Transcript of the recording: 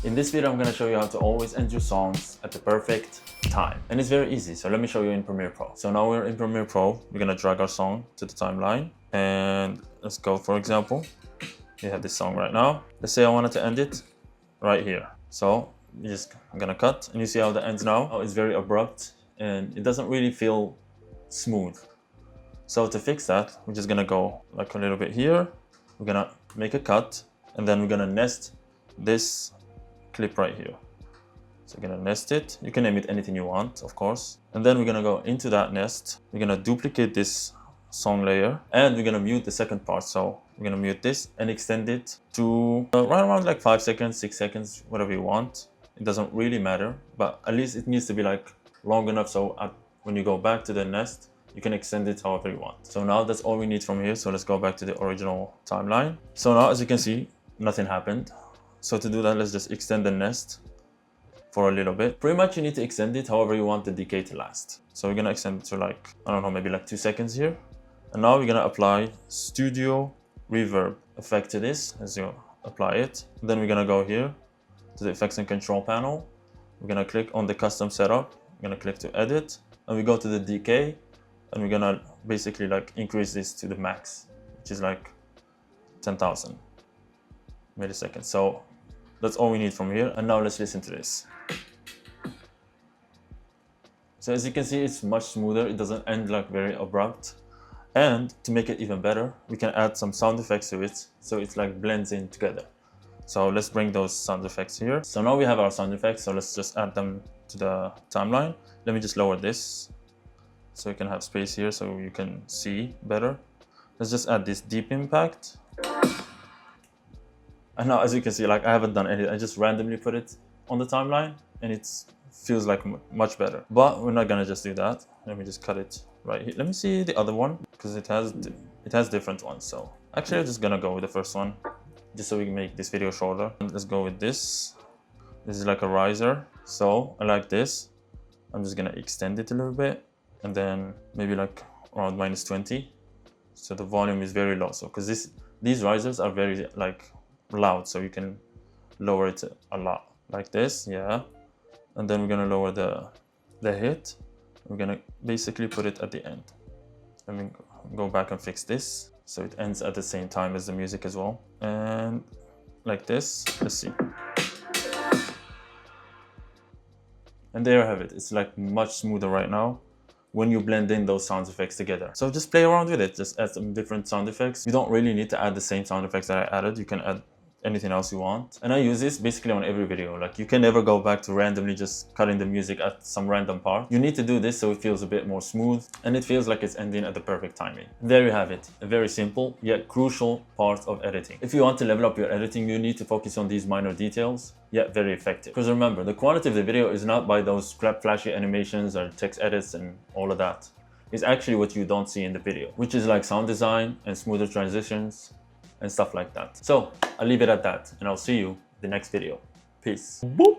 In this video, I'm going to show you how to always end your songs at the perfect time. And it's very easy, so let me show you in Premiere Pro. So now we're in Premiere Pro, we're going to drag our song to the timeline. And let's go, for example, we have this song right now. Let's say I wanted to end it right here. So I'm going to cut, and you see how that ends now. Oh, it's very abrupt, and it doesn't really feel smooth. So to fix that, we're just going to go like a little bit here. We're going to make a cut, and then we're going to nest this clip right here. So we're gonna nest it. You can name it anything you want, of course. And then we're gonna go into that nest. We're gonna duplicate this song layer, and we're gonna mute the second part. So we're gonna mute this and extend it to right around like 5 seconds, 6 seconds, whatever you want. It doesn't really matter, but at least it needs to be like long enough so when you go back to the nest, you can extend it however you want. So now that's all we need from here. So let's go back to the original timeline. So now, as you can see, nothing happened. So to do that, let's just extend the nest for a little bit. Pretty much you need to extend it however you want the decay to last. So we're gonna extend it to like, I don't know, maybe like 2 seconds here. And now we're gonna apply Studio Reverb effect to this as you apply it. And then we're gonna go here to the effects and control panel. We're gonna click on the custom setup. We're gonna click to edit, and we go to the decay, and we're gonna basically like increase this to the max, which is like 10,000 milliseconds. So that's all we need from here. And now let's listen to this. So as you can see, it's much smoother. It doesn't end like very abrupt. And to make it even better, we can add some sound effects to it, so it's like blends in together. So let's bring those sound effects here. So now we have our sound effects, so let's just add them to the timeline. Let me just lower this so you can have space here so you can see better. Let's just add this deep impact. And now, as you can see, like I haven't done anything. I just randomly put it on the timeline, and it feels like much better. But we're not gonna just do that. Let me just cut it right here. Let me see the other one, because it has different ones. So actually, I'm just gonna go with the first one, just so we can make this video shorter. And let's go with this. This is like a riser. So I like this. I'm just gonna extend it a little bit, and then maybe like around -20. So the volume is very low. So because these risers are very like loud, so you can lower it a lot like this. Yeah. And then we're gonna lower the hit. We're gonna basically put it at the end. Let me go back and fix this so it ends at the same time as the music as well. And like this. Let's see. And there you have it. It's like much smoother right now when you blend in those sound effects together. So just play around with it. Just add some different sound effects. You don't really need to add the same sound effects that I added. You can add anything else you want. And I use this basically on every video. Like you can never go back to randomly just cutting the music at some random part. You need to do this so it feels a bit more smooth, and it feels like it's ending at the perfect timing. There you have it. A very simple yet crucial part of editing. If you want to level up your editing, you need to focus on these minor details, yet very effective. Because remember, the quality of the video is not by those flashy animations or text edits and all of that. It's actually what you don't see in the video, which is like sound design and smoother transitions and stuff like that. So I'll leave it at that, and I'll see you in the next video. Peace. Boop.